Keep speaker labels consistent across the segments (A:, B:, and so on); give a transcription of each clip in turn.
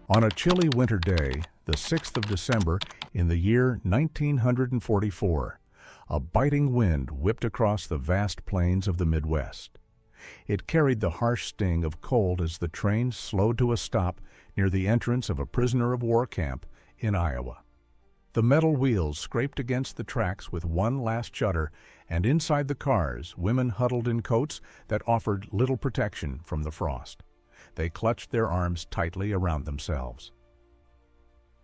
A: On a chilly winter day, the 6th of December in the year 1944, a biting wind whipped across the vast plains of the Midwest. It carried the harsh sting of cold as the train slowed to a stop near the entrance of a prisoner of war camp in Iowa. The metal wheels scraped against the tracks with one last shudder, and inside the cars, women huddled in coats that offered little protection from the frost. They clutched their arms tightly around themselves.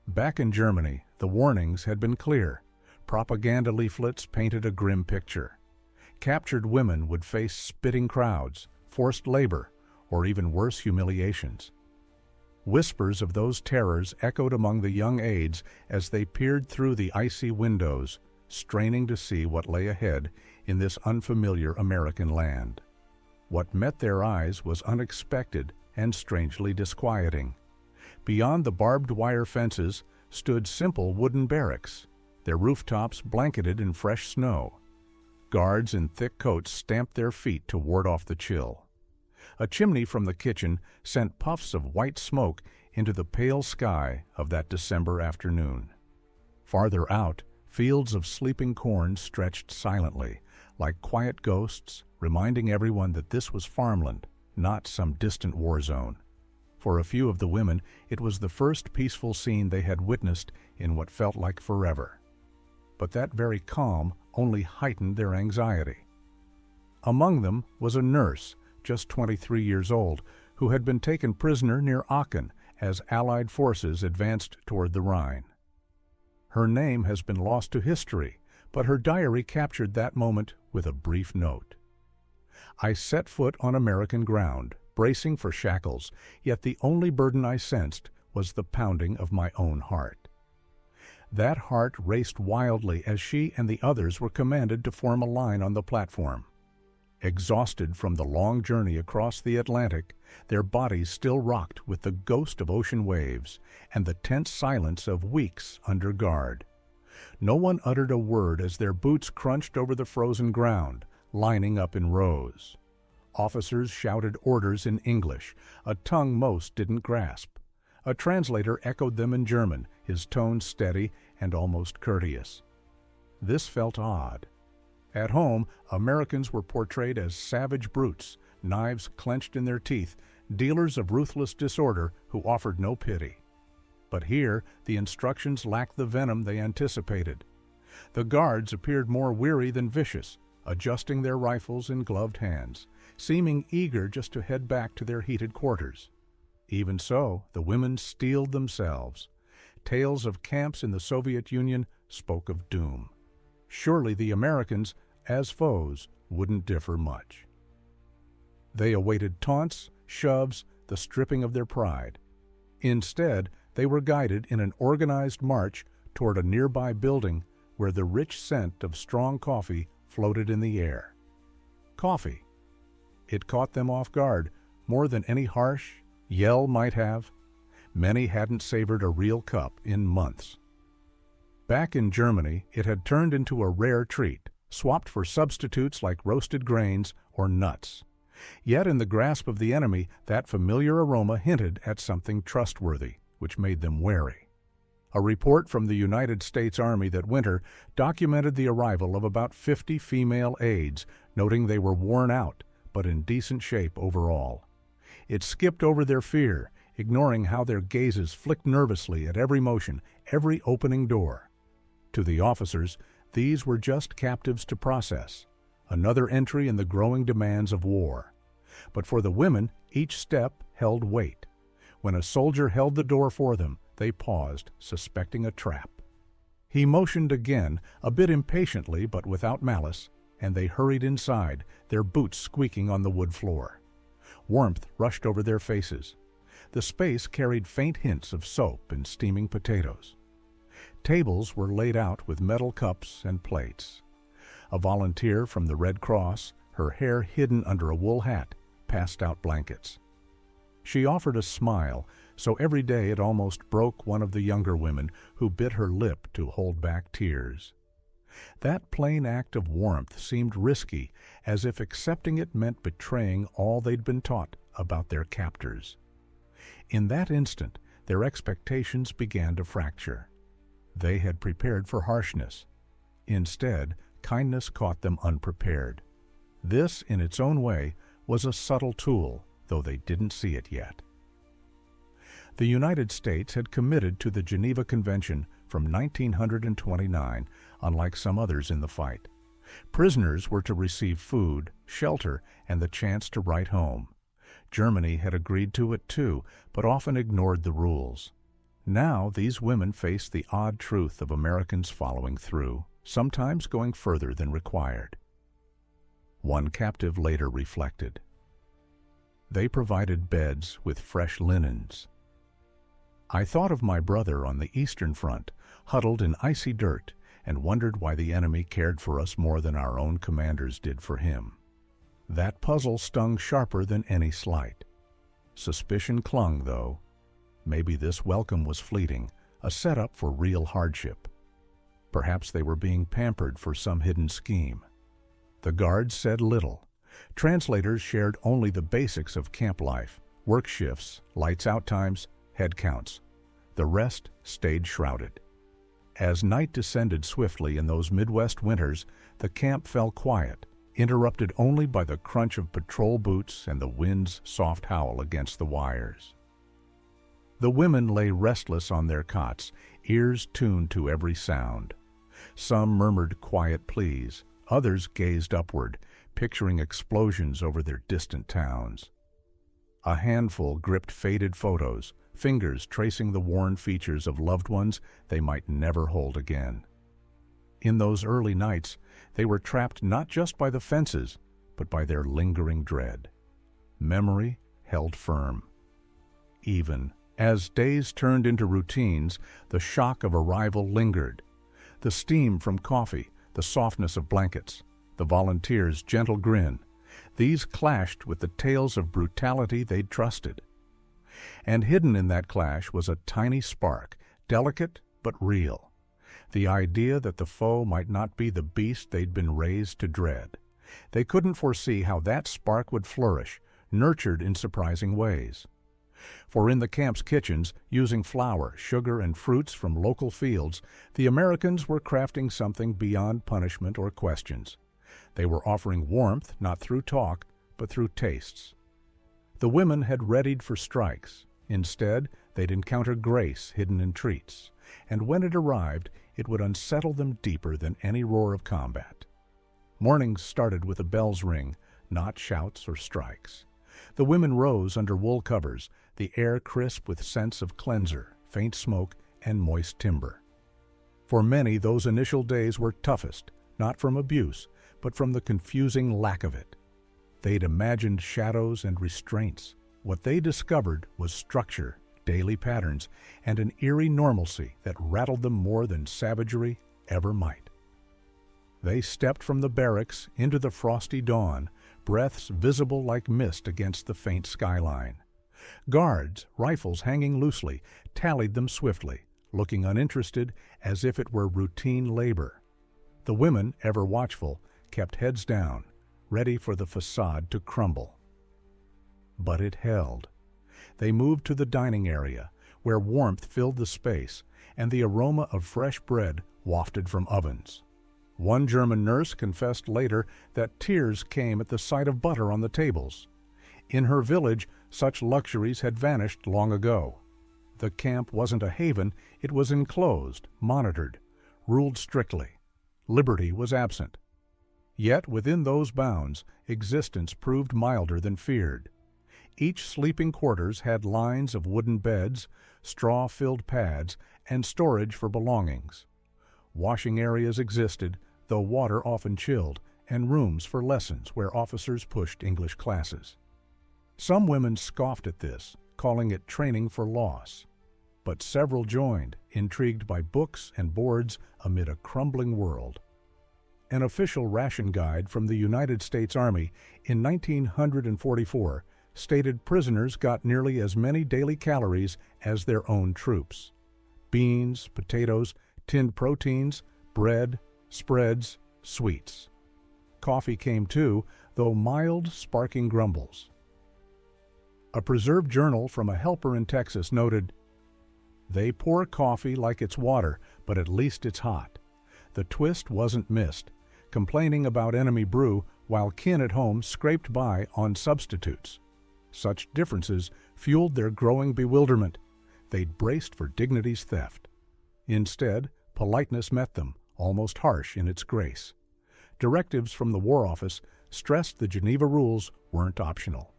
A: Back in Germany, the warnings had been clear. Propaganda leaflets painted a grim picture. Captured women would face spitting crowds, forced labor, or even worse humiliations. Whispers of those terrors echoed among the young aides as they peered through the icy windows, straining to see what lay ahead in this unfamiliar American land. What met their eyes was unexpected and strangely disquieting. Beyond the barbed wire fences stood simple wooden barracks, their rooftops blanketed in fresh snow. Guards in thick coats stamped their feet to ward off the chill. A chimney from the kitchen sent puffs of white smoke into the pale sky of that December afternoon. Farther out, fields of sleeping corn stretched silently, like quiet ghosts, reminding everyone that this was farmland, not some distant war zone. For a few of the women, it was the first peaceful scene they had witnessed in what felt like forever. But that very calm only heightened their anxiety. Among them was a nurse, just 23 years old, who had been taken prisoner near Aachen as Allied forces advanced toward the Rhine. Her name has been lost to history, but her diary captured that moment with a brief note. "I set foot on American ground, bracing for shackles, yet the only burden I sensed was the pounding of my own heart." That heart raced wildly as she and the others were commanded to form a line on the platform. Exhausted from the long journey across the Atlantic, their bodies still rocked with the ghost of ocean waves and the tense silence of weeks under guard. No one uttered a word as their boots crunched over the frozen ground, lining up in rows. Officers shouted orders in English, a tongue most didn't grasp. A translator echoed them in German, his tone steady and almost courteous. This felt odd. At home, Americans were portrayed as savage brutes, knives clenched in their teeth, dealers of ruthless disorder who offered no pity. But here, the instructions lacked the venom they anticipated. The guards appeared more weary than vicious, adjusting their rifles in gloved hands, seeming eager just to head back to their heated quarters. Even so, the women steeled themselves. Tales of camps in the Soviet Union spoke of doom. Surely the Americans, as foes, wouldn't differ much. They awaited taunts, shoves, the stripping of their pride. Instead, they were guided in an organized march toward a nearby building where the rich scent of strong coffee floated in the air. Coffee. It caught them off guard, more than any harsh yell might have. Many hadn't savored a real cup in months. Back in Germany, it had turned into a rare treat, swapped for substitutes like roasted grains or nuts. Yet in the grasp of the enemy, that familiar aroma hinted at something trustworthy, which made them wary. A report from the United States Army that winter documented the arrival of about 50 female aides, noting they were worn out, but in decent shape overall. It skipped over their fear, ignoring how their gazes flicked nervously at every motion, every opening door. To the officers, these were just captives to process, another entry in the growing demands of war. But for the women, each step held weight. When a soldier held the door for them, they paused, suspecting a trap. He motioned again, a bit impatiently but without malice, and they hurried inside, their boots squeaking on the wood floor. Warmth rushed over their faces. The space carried faint hints of soap and steaming potatoes. Tables were laid out with metal cups and plates. A volunteer from the Red Cross, her hair hidden under a wool hat, passed out blankets. She offered a smile, so every day it almost broke one of the younger women who bit her lip to hold back tears. That plain act of warmth seemed risky, as if accepting it meant betraying all they'd been taught about their captors. In that instant, their expectations began to fracture. They had prepared for harshness. Instead, kindness caught them unprepared. This, in its own way, was a subtle tool, though they didn't see it yet. The United States had committed to the Geneva Convention from 1929, unlike some others in the fight. Prisoners were to receive food, shelter, and the chance to write home. Germany had agreed to it too, but often ignored the rules. Now these women faced the odd truth of Americans following through, sometimes going further than required. One captive later reflected, "They provided beds with fresh linens. I thought of my brother on the Eastern Front, huddled in icy dirt, and wondered why the enemy cared for us more than our own commanders did for him. That puzzle stung sharper than any slight. Suspicion clung, though. Maybe this welcome was fleeting, a setup for real hardship. Perhaps they were being pampered for some hidden scheme." The guards said little. Translators shared only the basics of camp life: work shifts, lights out times, head counts. The rest stayed shrouded. As night descended swiftly in those Midwest winters, the camp fell quiet, interrupted only by the crunch of patrol boots and the wind's soft howl against the wires. The women lay restless on their cots, ears tuned to every sound. Some murmured quiet pleas, others gazed upward, picturing explosions over their distant towns. A handful gripped faded photos, fingers tracing the worn features of loved ones they might never hold again. In those early nights, they were trapped not just by the fences, but by their lingering dread. Memory held firm. Even as days turned into routines, the shock of arrival lingered. The steam from coffee, the softness of blankets, the volunteers' gentle grin, these clashed with the tales of brutality they'd trusted. And hidden in that clash was a tiny spark, delicate but real. The idea that the foe might not be the beast they'd been raised to dread. They couldn't foresee how that spark would flourish, nurtured in surprising ways. For in the camp's kitchens, using flour, sugar, and fruits from local fields, the Americans were crafting something beyond punishment or questions. They were offering warmth not through talk, but through tastes. The women had readied for strikes. Instead, they'd encounter grace hidden in treats, and when it arrived, it would unsettle them deeper than any roar of combat. Mornings started with a bell's ring, not shouts or strikes. The women rose under wool covers, the air crisp with scents of cleanser, faint smoke, and moist timber. For many, those initial days were toughest, not from abuse, but from the confusing lack of it. They'd imagined shadows and restraints. What they discovered was structure, daily patterns, and an eerie normalcy that rattled them more than savagery ever might. They stepped from the barracks into the frosty dawn, breaths visible like mist against the faint skyline. Guards, rifles hanging loosely, tallied them swiftly, looking uninterested as if it were routine labor. The women, ever watchful, kept heads down, ready for the facade to crumble. But it held. They moved to the dining area, where warmth filled the space, and the aroma of fresh bread wafted from ovens. One German nurse confessed later that tears came at the sight of butter on the tables. In her village, such luxuries had vanished long ago. The camp wasn't a haven, it was enclosed, monitored, ruled strictly. Liberty was absent. Yet within those bounds, existence proved milder than feared. Each sleeping quarters had lines of wooden beds, straw-filled pads, and storage for belongings. Washing areas existed, though water often chilled, and rooms for lessons where officers pushed English classes. Some women scoffed at this, calling it training for loss. But several joined, intrigued by books and boards amid a crumbling world. An official ration guide from the United States Army in 1944 stated prisoners got nearly as many daily calories as their own troops. Beans, potatoes, tinned proteins, bread, spreads, sweets. Coffee came too, though mild, sparking grumbles. A preserved journal from a helper in Texas noted, They pour coffee like it's water, but at least it's hot. The twist wasn't missed, complaining about enemy brew while kin at home scraped by on substitutes. Such differences fueled their growing bewilderment. They'd braced for dignity's theft. Instead, politeness met them, almost harsh in its grace. Directives from the War Office stressed the Geneva rules weren't optional.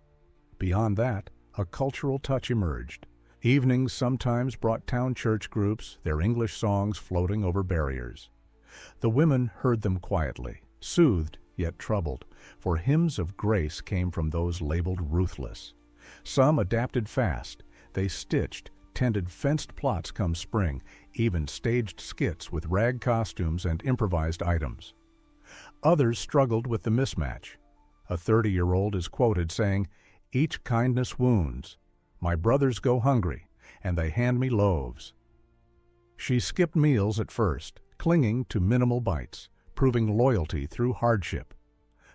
A: Beyond that, a cultural touch emerged. Evenings sometimes brought town church groups, their English songs floating over barriers. The women heard them quietly, soothed yet troubled, for hymns of grace came from those labeled ruthless. Some adapted fast. They stitched, tended fenced plots come spring, even staged skits with rag costumes and improvised items. Others struggled with the mismatch. A 30-year-old is quoted saying, "Each kindness wounds. My brothers go hungry, and they hand me loaves." She skipped meals at first, clinging to minimal bites, proving loyalty through hardship.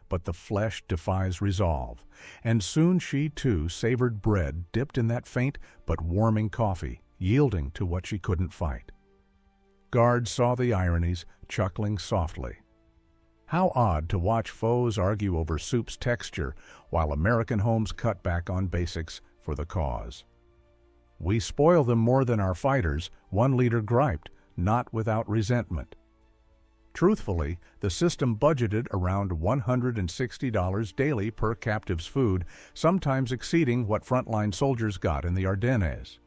A: But the flesh defies resolve, and soon she too savored bread dipped in that faint but warming coffee, yielding to what she couldn't fight. Guards saw the ironies, chuckling softly. How odd to watch foes argue over soup's texture while American homes cut back on basics for the cause. "We spoil them more than our fighters," one leader griped, not without resentment. Truthfully, the system budgeted around $160 daily per captive's food, sometimes exceeding what frontline soldiers got in the Ardennes.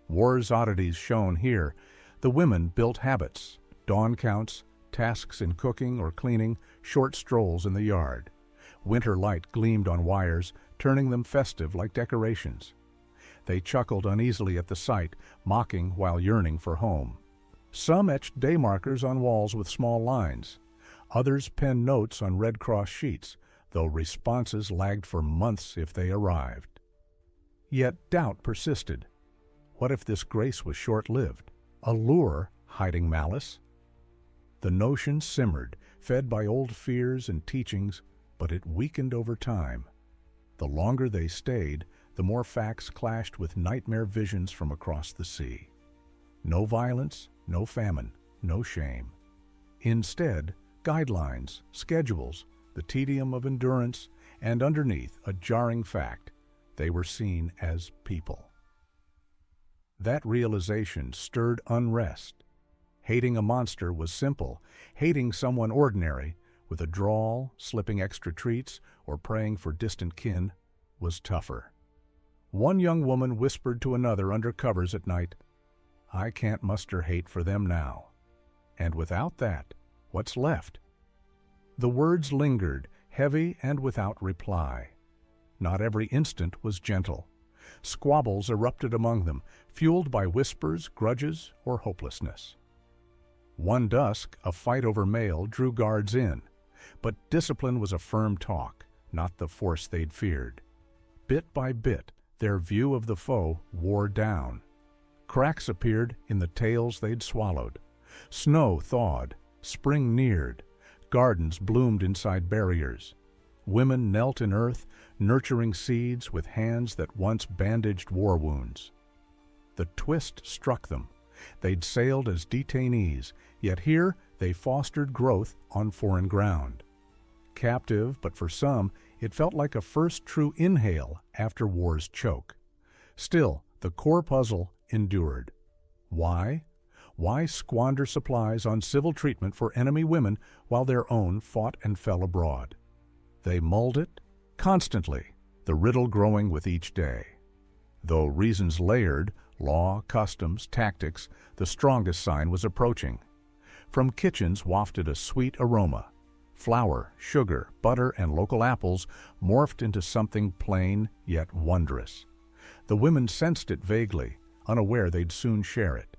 A: War's oddities shown here. The women built habits, dawn counts, tasks in cooking or cleaning, short strolls in the yard. Winter light gleamed on wires, turning them festive like decorations. They chuckled uneasily at the sight, mocking while yearning for home. Some etched day markers on walls with small lines. Others penned notes on Red Cross sheets, though responses lagged for months if they arrived. Yet doubt persisted. What if this grace was short-lived? A lure hiding malice? The notion simmered, fed by old fears and teachings, but it weakened over time. The longer they stayed, the more facts clashed with nightmare visions from across the sea. No violence, no famine, no shame. Instead, guidelines, schedules, the tedium of endurance, and underneath a jarring fact, they were seen as people. That realization stirred unrest. Hating a monster was simple. Hating someone ordinary, with a drawl, slipping extra treats, or praying for distant kin, was tougher. One young woman whispered to another under covers at night, "I can't muster hate for them now." And without that, what's left? The words lingered, heavy and without reply. Not every instant was gentle. Squabbles erupted among them, fueled by whispers, grudges, or hopelessness. One dusk, a fight over mail drew guards in, but discipline was a firm talk, not the force they'd feared. Bit by bit, their view of the foe wore down. Cracks appeared in the tales they'd swallowed. Snow thawed, spring neared, gardens bloomed inside barriers. Women knelt in earth, nurturing seeds with hands that once bandaged war wounds. The twist struck them. They'd sailed as detainees, yet here they fostered growth on foreign ground. Captive, but for some, it felt like a first true inhale after war's choke. Still, the core puzzle endured. Why? Why squander supplies on civil treatment for enemy women while their own fought and fell abroad? They mulled it constantly, the riddle growing with each day. Though reasons layered, law, customs, tactics, the strongest sign was approaching. From kitchens wafted a sweet aroma. Flour, sugar, butter, and local apples morphed into something plain yet wondrous. The women sensed it vaguely, unaware they'd soon share it.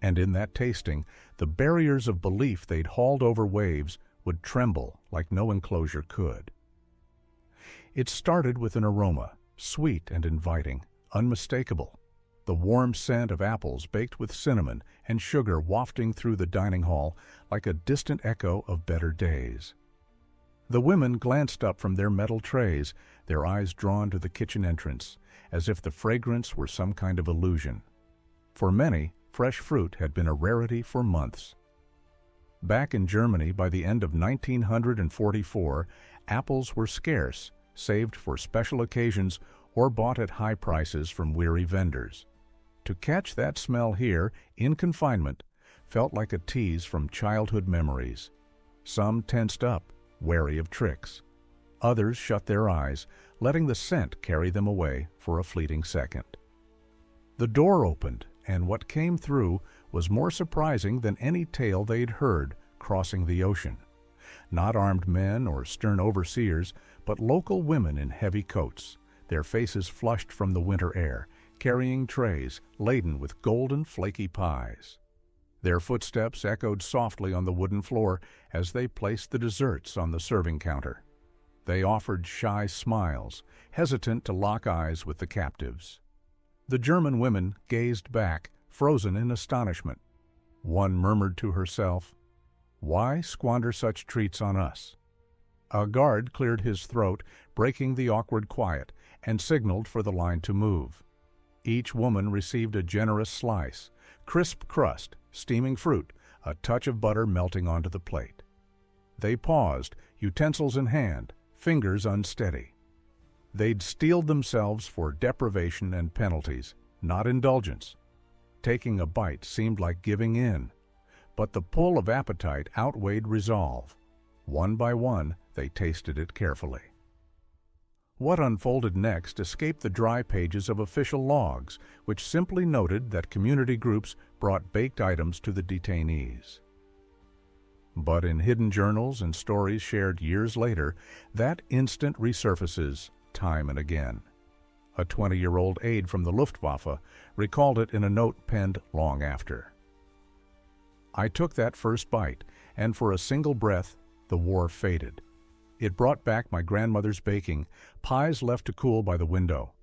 A: And in that tasting, the barriers of belief they'd hauled over waves would tremble like no enclosure could. It started with an aroma, sweet and inviting, unmistakable. The warm scent of apples baked with cinnamon and sugar wafting through the dining hall like a distant echo of better days. The women glanced up from their metal trays, their eyes drawn to the kitchen entrance, as if the fragrance were some kind of illusion. For many, fresh fruit had been a rarity for months. Back in Germany, by the end of 1944, apples were scarce, saved for special occasions, or bought at high prices from weary vendors. To catch that smell here, in confinement, felt like a tease from childhood memories. Some tensed up, wary of tricks. Others shut their eyes, letting the scent carry them away for a fleeting second. The door opened, and what came through was more surprising than any tale they'd heard crossing the ocean. Not armed men or stern overseers, but local women in heavy coats, their faces flushed from the winter air, carrying trays laden with golden, flaky pies. Their footsteps echoed softly on the wooden floor as they placed the desserts on the serving counter. They offered shy smiles, hesitant to lock eyes with the captives. The German women gazed back, frozen in astonishment. One murmured to herself, "Why squander such treats on us?" A guard cleared his throat, breaking the awkward quiet, and signaled for the line to move. Each woman received a generous slice, crisp crust, steaming fruit, a touch of butter melting onto the plate. They paused, utensils in hand, fingers unsteady. They'd steeled themselves for deprivation and penalties, not indulgence. Taking a bite seemed like giving in, but the pull of appetite outweighed resolve. One by one, they tasted it carefully. What unfolded next escaped the dry pages of official logs, which simply noted that community groups brought baked items to the detainees. But in hidden journals and stories shared years later, that instant resurfaces time and again. A 20-year-old aide from the Luftwaffe recalled it in a note penned long after. "I took that first bite, and for a single breath, the war faded. It brought back my grandmother's baking, pies left to cool by the window.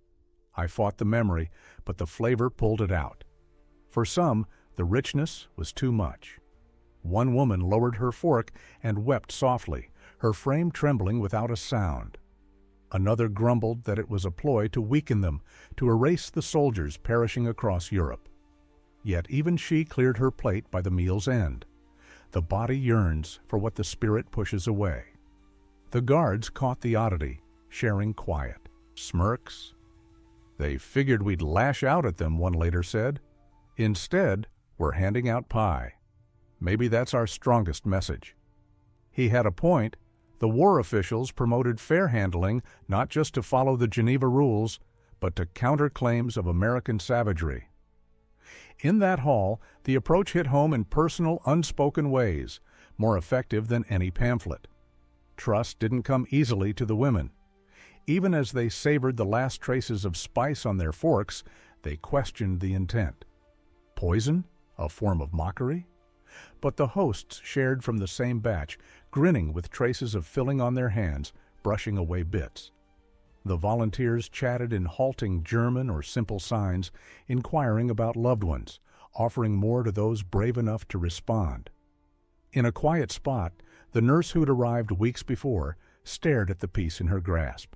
A: I fought the memory, but the flavor pulled it out. For some, the richness was too much. One woman lowered her fork and wept softly, her frame trembling without a sound. Another grumbled that it was a ploy to weaken them, to erase the soldiers perishing across Europe. Yet even she cleared her plate by the meal's end. The body yearns for what the spirit pushes away." The guards caught the oddity, sharing quiet, smirks. "They figured we'd lash out at them," one later said. "Instead, we're handing out pie. Maybe that's our strongest message." He had a point. The war officials promoted fair handling not just to follow the Geneva rules, but to counter claims of American savagery. In that hall, the approach hit home in personal, unspoken ways, more effective than any pamphlet. Trust didn't come easily to the women. Even as they savored the last traces of spice on their forks, they questioned the intent. Poison? A form of mockery? But the hosts shared from the same batch, grinning with traces of filling on their hands, brushing away bits. The volunteers chatted in halting German or simple signs, inquiring about loved ones, offering more to those brave enough to respond. In a quiet spot, the nurse who'd arrived weeks before stared at the piece in her grasp.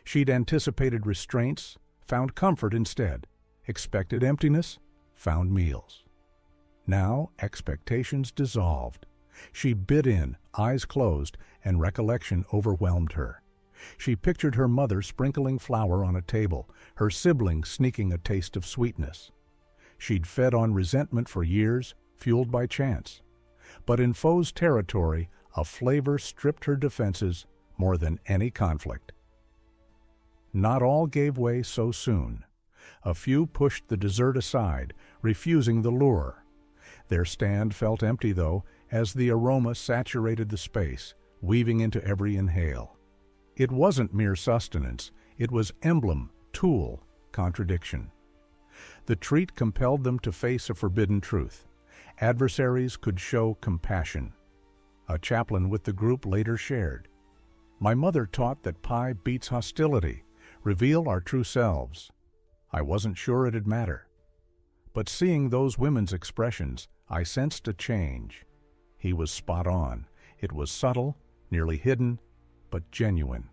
A: She'd anticipated restraints, found comfort instead, expected emptiness, found meals. Now expectations dissolved. She bit in, eyes closed, and recollection overwhelmed her. She pictured her mother sprinkling flour on a table, her sibling sneaking a taste of sweetness. She'd fed on resentment for years, fueled by chance. But in foe's territory, a flavor stripped her defenses more than any conflict. Not all gave way so soon. A few pushed the dessert aside, refusing the lure. Their stand felt empty, though, as the aroma saturated the space, weaving into every inhale. It wasn't mere sustenance, it was emblem, tool, contradiction. The treat compelled them to face a forbidden truth. Adversaries could show compassion. A chaplain with the group later shared, "My mother taught that pie beats hostility, reveal our true selves. I wasn't sure it'd matter. But seeing those women's expressions, I sensed a change." He was spot on. It was subtle, nearly hidden, but genuine.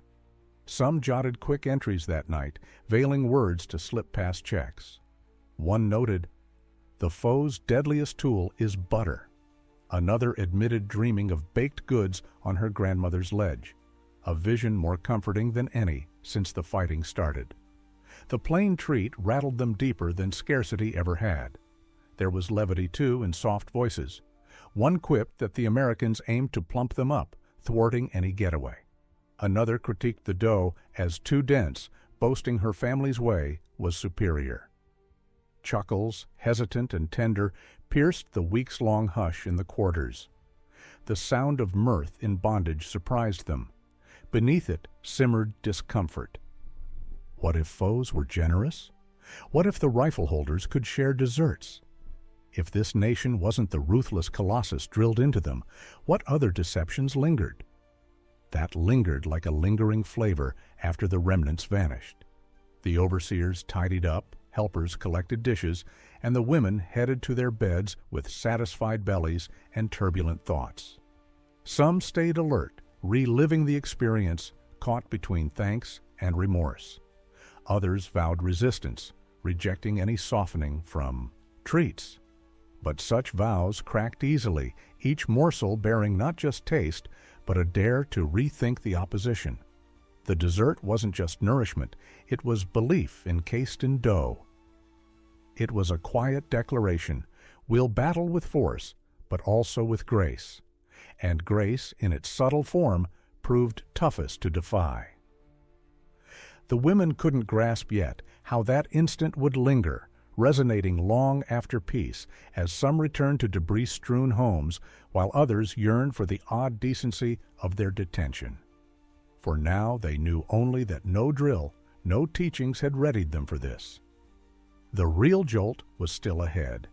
A: Some jotted quick entries that night, veiling words to slip past checks. One noted, The foe's deadliest tool is butter. Another admitted dreaming of baked goods on her grandmother's ledge, a vision more comforting than any since the fighting started. The plain treat rattled them deeper than scarcity ever had. There was levity, too, in soft voices. One quipped that the Americans aimed to plump them up, thwarting any getaway. Another critiqued the dough as too dense, boasting her family's way was superior. Chuckles, hesitant and tender, pierced the weeks-long hush in the quarters. The sound of mirth in bondage surprised them. Beneath it simmered discomfort. What if foes were generous? What if the rifle holders could share desserts? If this nation wasn't the ruthless colossus drilled into them, what other deceptions lingered? That lingered like a lingering flavor after the remnants vanished. The overseers tidied up, helpers collected dishes, and the women headed to their beds with satisfied bellies and turbulent thoughts. Some stayed alert, reliving the experience, caught between thanks and remorse. Others vowed resistance, rejecting any softening from treats. But such vows cracked easily, each morsel bearing not just taste, but a dare to rethink the opposition. The dessert wasn't just nourishment, it was belief encased in dough. It was a quiet declaration: we'll battle with force, but also with grace. And grace, in its subtle form, proved toughest to defy. The women couldn't grasp yet how that instant would linger, resonating long after peace, as some returned to debris-strewn homes, while others yearned for the odd decency of their detention. For now they knew only that no drill, no teachings had readied them for this. The real jolt was still ahead.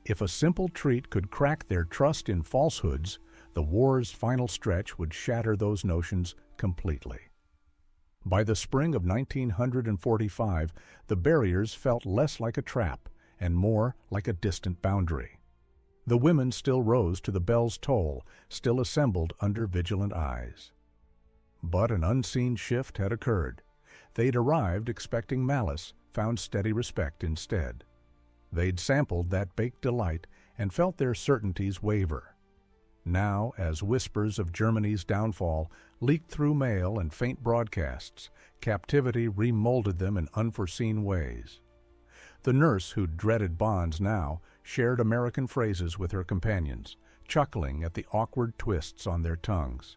A: If a simple treat could crack their trust in falsehoods, the war's final stretch would shatter those notions completely. By the spring of 1945, the barriers felt less like a trap and more like a distant boundary. The women still rose to the bell's toll, still assembled under vigilant eyes. But an unseen shift had occurred. They'd arrived expecting malice, found steady respect instead. They'd sampled that baked delight and felt their certainties waver. Now, as whispers of Germany's downfall leaked through mail and faint broadcasts, captivity remolded them in unforeseen ways. The nurse who'd dreaded bonds now shared American phrases with her companions, chuckling at the awkward twists on their tongues.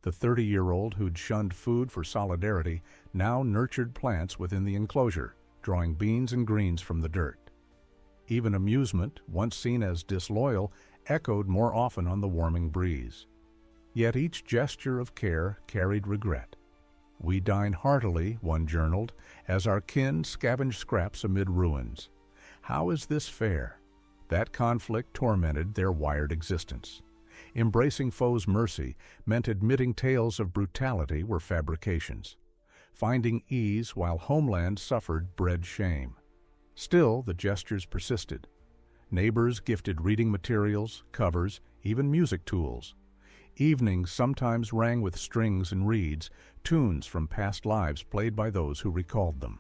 A: The 30-year-old who'd shunned food for solidarity now nurtured plants within the enclosure, drawing beans and greens from the dirt. Even amusement, once seen as disloyal, echoed more often on the warming breeze. Yet each gesture of care carried regret. "We dine heartily," one journaled, "as our kin scavenge scraps amid ruins. How is this fair?" That conflict tormented their wired existence. Embracing foes' mercy meant admitting tales of brutality were fabrications. Finding ease while homeland suffered bred shame. Still, the gestures persisted. Neighbors gifted reading materials, covers, even music tools. Evenings sometimes rang with strings and reeds, tunes from past lives played by those who recalled them.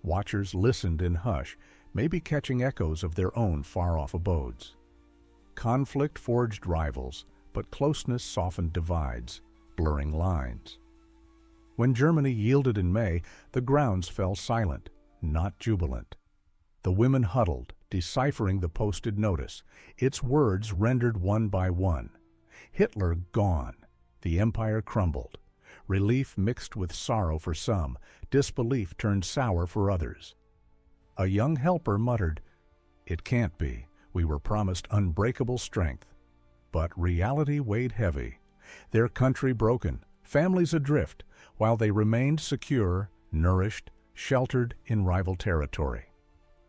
A: Watchers listened in hush, maybe catching echoes of their own far-off abodes. Conflict forged rivals, but closeness softened divides, blurring lines. When Germany yielded in May, the grounds fell silent, not jubilant. The women huddled, deciphering the posted notice, its words rendered one by one. Hitler gone, the empire crumbled. Relief mixed with sorrow for some, disbelief turned sour for others. A young helper muttered, "It can't be. We were promised unbreakable strength." But reality weighed heavy. Their country broken, families adrift, while they remained secure, nourished, sheltered in rival territory.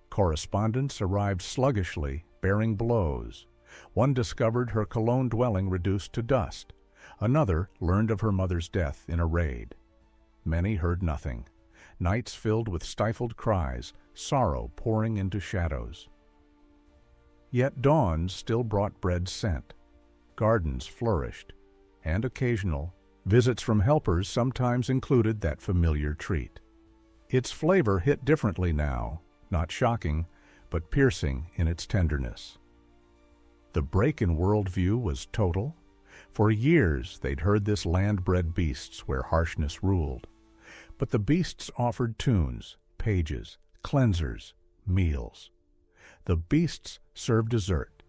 A: Correspondents arrived sluggishly, bearing blows. One discovered her Cologne dwelling reduced to dust. Another learned of her mother's death in a raid. Many heard nothing. Nights filled with stifled cries, sorrow pouring into shadows. Yet dawns still brought bread's scent. Gardens flourished, and occasional visits from helpers sometimes included that familiar treat. Its flavor hit differently now, not shocking, but piercing in its tenderness. The break in worldview was total. For years they'd heard this land-bred beasts where harshness ruled. But the beasts offered tunes, pages, cleansers, meals. The beasts served dessert.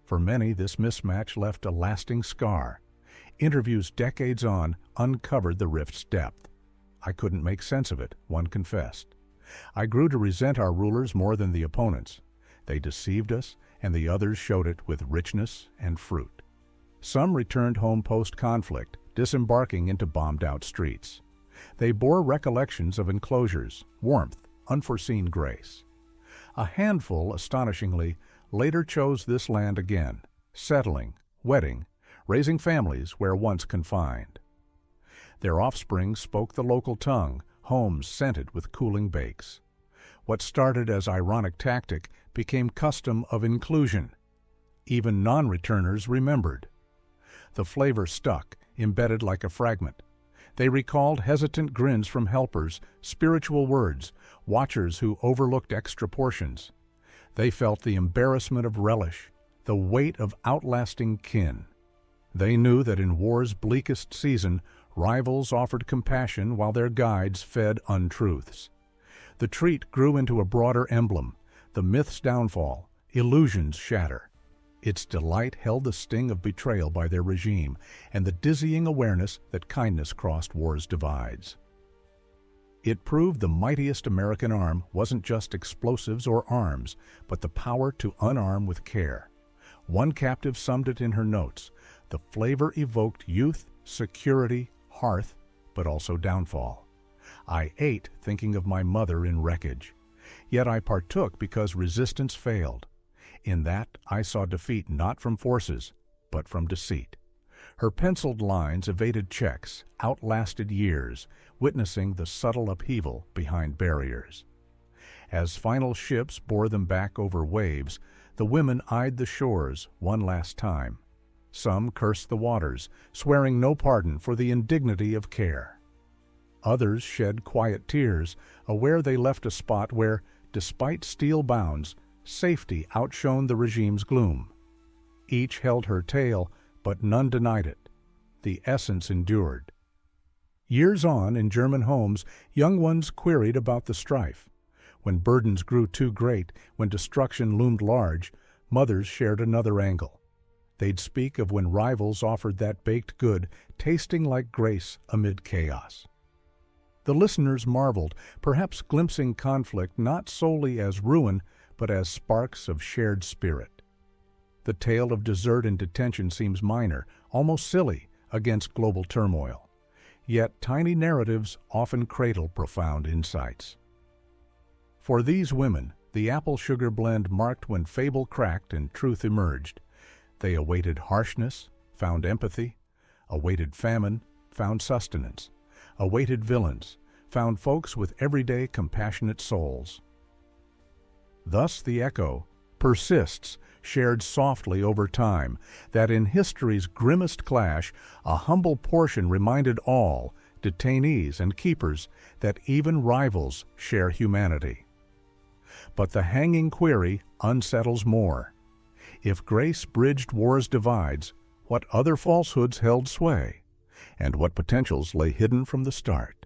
A: For many, this mismatch left a lasting scar. Interviews decades on uncovered the rift's depth. I couldn't make sense of it, one confessed. I grew to resent our rulers more than the opponents. They deceived us, and the others showed it with richness and fruit. Some returned home post-conflict, disembarking into bombed-out streets. They bore recollections of enclosures, warmth, unforeseen grace. A handful, astonishingly, later chose this land again, settling, wedding, raising families where once confined. Their offspring spoke the local tongue, homes scented with cooling bakes. What started as ironic tactic became custom of inclusion. Even non-returners remembered. The flavor stuck, embedded like a fragment. They recalled hesitant grins from helpers, spiritual words, watchers who overlooked extra portions. They felt the embarrassment of relish, the weight of outlasting kin. They knew that in war's bleakest season, rivals offered compassion while their guides fed untruths. The treat grew into a broader emblem, the myth's downfall, illusions shatter. Its delight held the sting of betrayal by their regime and the dizzying awareness that kindness crossed war's divides. It proved the mightiest American arm wasn't just explosives or arms, but the power to unarm with care. One captive summed it in her notes: the flavor evoked youth, security, hearth, but also downfall. I ate thinking of my mother in wreckage. Yet I partook because resistance failed. In that I saw defeat not from forces, but from deceit. Her penciled lines evaded checks, outlasted years, witnessing the subtle upheaval behind barriers. As final ships bore them back over waves, the women eyed the shores one last time. Some cursed the waters, swearing no pardon for the indignity of care. Others shed quiet tears, aware they left a spot where, despite steel bounds, safety outshone the regime's gloom. Each held her tale, but none denied it. The essence endured. Years on, in German homes, young ones queried about the strife. When burdens grew too great, when destruction loomed large, mothers shared another angle. They'd speak of when rivals offered that baked good, tasting like grace amid chaos. The listeners marveled, perhaps glimpsing conflict not solely as ruin, but as sparks of shared spirit. The tale of desert and detention seems minor, almost silly, against global turmoil. Yet tiny narratives often cradle profound insights. For these women, the apple-sugar blend marked when fable cracked and truth emerged. They awaited harshness, found empathy, awaited famine, found sustenance, awaited villains, found folks with everyday compassionate souls. Thus the echo persists, shared softly over time, that in history's grimmest clash, a humble portion reminded all, detainees and keepers, that even rivals share humanity. But the hanging query unsettles more. If grace bridged war's divides, what other falsehoods held sway, and what potentials lay hidden from the start?